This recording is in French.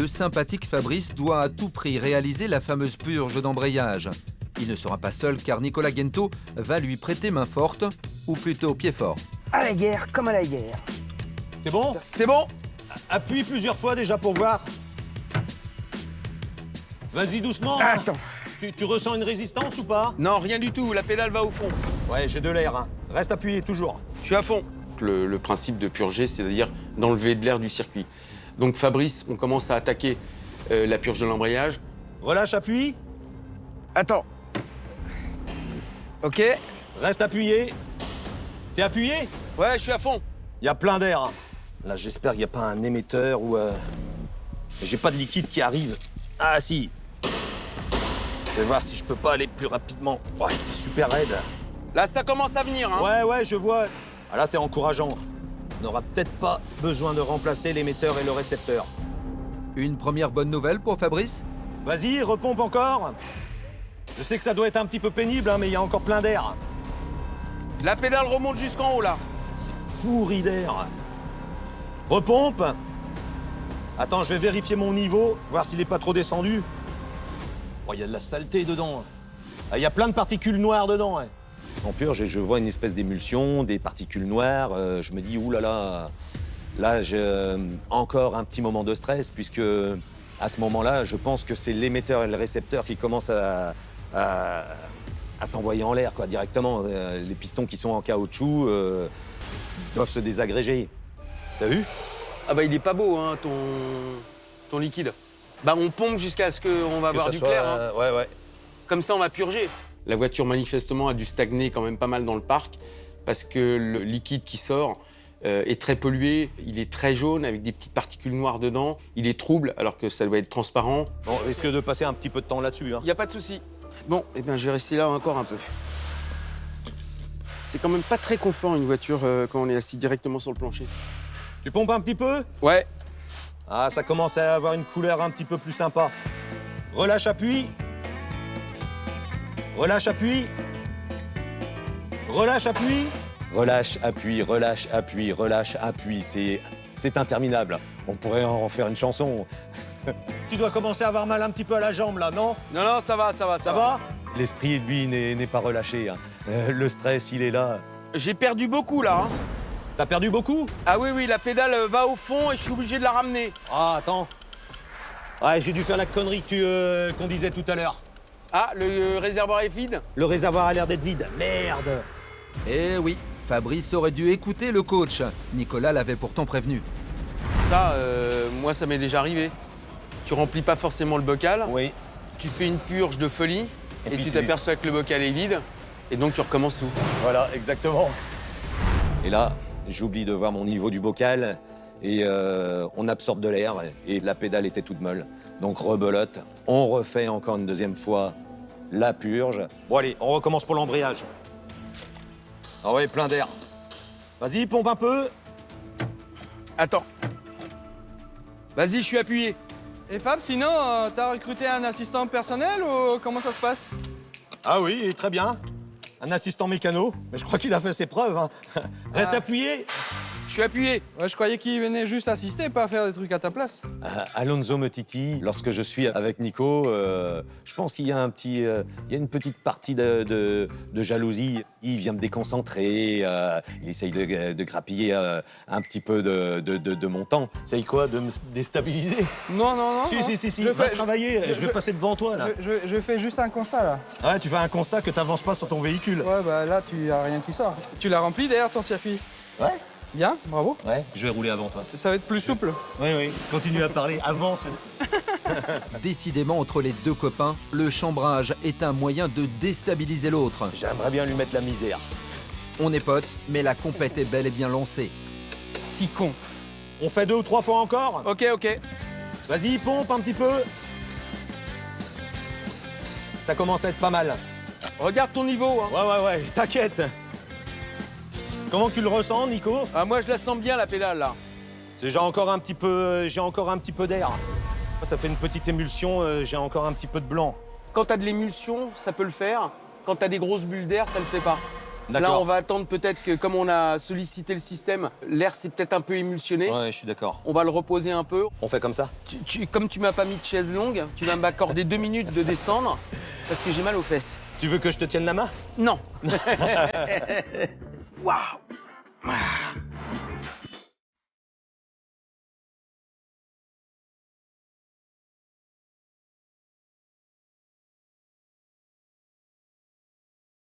le sympathique Fabrice doit à tout prix réaliser la fameuse purge d'embrayage. Il ne sera pas seul car Nicolas Gento va lui prêter main forte, ou plutôt pied fort. À la guerre, comme à la guerre. C'est bon? C'est bon? Appuie plusieurs fois déjà pour voir. Vas-y doucement. hein. Attends. Tu ressens une résistance ou pas? Non, rien du tout, la pédale va au fond. Ouais, j'ai de l'air. Hein. Reste appuyé toujours. Je suis à fond. Le principe de purger, c'est-à-dire d'enlever de l'air du circuit. Donc Fabrice, on commence à attaquer la purge de l'embrayage. Relâche, appuie. Attends. Ok. Reste appuyé. T'es appuyé? Ouais, je suis à fond. Il y a plein d'air. hein. Là, j'espère qu'il n'y a pas un émetteur ou... J'ai pas de liquide qui arrive. Ah, si. Je vais voir si je peux pas aller plus rapidement. Ouais, c'est super raide. Là, ça commence à venir, hein. Ouais, je vois. Ah, là, c'est encourageant. On n'aura peut-être pas besoin de remplacer l'émetteur et le récepteur. Une première bonne nouvelle pour Fabrice? Vas-y, repompe encore. Je sais que ça doit être un petit peu pénible, hein, mais il y a encore plein d'air. La pédale remonte jusqu'en haut, là. Pourri d'air. Repompe. Attends, je vais vérifier mon niveau, voir s'il n'est pas trop descendu. Oh, il y a de la saleté dedans. Ah, il y a plein de particules noires dedans. hein. En purge, je vois une espèce d'émulsion, des particules noires. Je me dis, oulala, là, j'ai encore un petit moment de stress, puisque à ce moment-là, je pense que c'est l'émetteur et le récepteur qui commencent à s'envoyer en l'air, quoi, directement. Les pistons qui sont en caoutchouc doivent se désagréger. T'as vu? Ah bah, il est pas beau, hein, ton liquide. Bah, on pompe jusqu'à ce qu'on va avoir ça du soit, clair, hein. Ouais. Comme ça, on va purger. La voiture, manifestement, a dû stagner quand même pas mal dans le parc parce que le liquide qui sort est très pollué, il est très jaune avec des petites particules noires dedans, il est trouble alors que ça doit être transparent. On risque de passer un petit peu de temps là-dessus. Hein. Y a pas de souci. Bon, eh bien, je vais rester là encore un peu. C'est quand même pas très confort, une voiture, quand on est assis directement sur le plancher. Tu pompes un petit peu? Ouais. Ah, ça commence à avoir une couleur un petit peu plus sympa. Relâche, appuie. Relâche, appuie. Relâche, appuie. Relâche, appuie, relâche, appuie, relâche, appuie. C'est interminable. On pourrait en faire une chanson. Tu dois commencer à avoir mal un petit peu à la jambe, là, non? Non, ça va. Ça va? L'esprit, lui, n'est pas relâché. hein. Le stress, il est là. J'ai perdu beaucoup, là. Hein. T'as perdu beaucoup? Ah oui, la pédale va au fond et je suis obligé de la ramener. Ah, attends. Ouais, j'ai dû faire la connerie qu'on disait tout à l'heure. Ah, le réservoir est vide? Le réservoir a l'air d'être vide. Merde! Eh oui, Fabrice aurait dû écouter le coach. Nicolas l'avait pourtant prévenu. Ça, moi, ça m'est déjà arrivé. Tu remplis pas forcément le bocal, Oui. tu fais une purge de folie et puis tu tu- t'aperçois que le bocal est vide et donc tu recommences tout. Voilà, exactement. Et là, j'oublie de voir mon niveau du bocal et on absorbe de l'air et la pédale était toute molle. Donc rebelote, on refait encore une deuxième fois la purge. Bon allez, on recommence pour l'embrayage. Ah ouais, plein d'air. Vas-y, pompe un peu. Attends. Vas-y, je suis appuyé. Et Fab, sinon, t'as recruté un assistant personnel ou comment ça se passe? Ah oui, très bien. Un assistant mécano, mais je crois qu'il a fait ses preuves. hein. Reste appuyé. Je suis appuyé. Ouais, je croyais qu'il venait juste assister, pas faire des trucs à ta place. Alonso me titille. Lorsque je suis avec Nico, je pense qu'il y a il y a une petite partie de jalousie. Il vient me déconcentrer, il essaye de grappiller un petit peu de mon temps. C'est quoi, de me déstabiliser? Non. Si, Je va fais- travailler, je vais passer devant toi, là. Je fais juste un constat, là. Ouais, tu fais un constat que t'avances pas sur ton véhicule. Ouais, bah là, tu as rien qui sort. Tu l'as rempli, d'ailleurs, ton circuit? Ouais. Bien, bravo. Ouais, je vais rouler avant toi. Ça va être plus souple. Oui, continue à parler, avance. Décidément, entre les deux copains, le chambrage est un moyen de déstabiliser l'autre. J'aimerais bien lui mettre la misère. On est potes, mais la compète est bel et bien lancée. Petit con. On fait 2 ou 3 fois encore? Ok. Vas-y, pompe un petit peu. Ça commence à être pas mal. Regarde ton niveau. Hein. Ouais, t'inquiète. Comment tu le ressens, Nico? Ah, moi, je la sens bien, la pédale, là. J'ai encore un petit peu d'air. Ça fait une petite émulsion, j'ai encore un petit peu de blanc. Quand t'as de l'émulsion, ça peut le faire. Quand t'as des grosses bulles d'air, ça le fait pas. Là, D'accord. on va attendre peut-être que, comme on a sollicité le système, l'air s'est peut-être un peu émulsionné. Ouais, je suis d'accord. On va le reposer un peu. On fait comme ça? Comme tu m'as pas mis de chaise longue, tu vas m'accorder 2 minutes de descendre parce que j'ai mal aux fesses. Tu veux que je te tienne la main? Non. Waouh.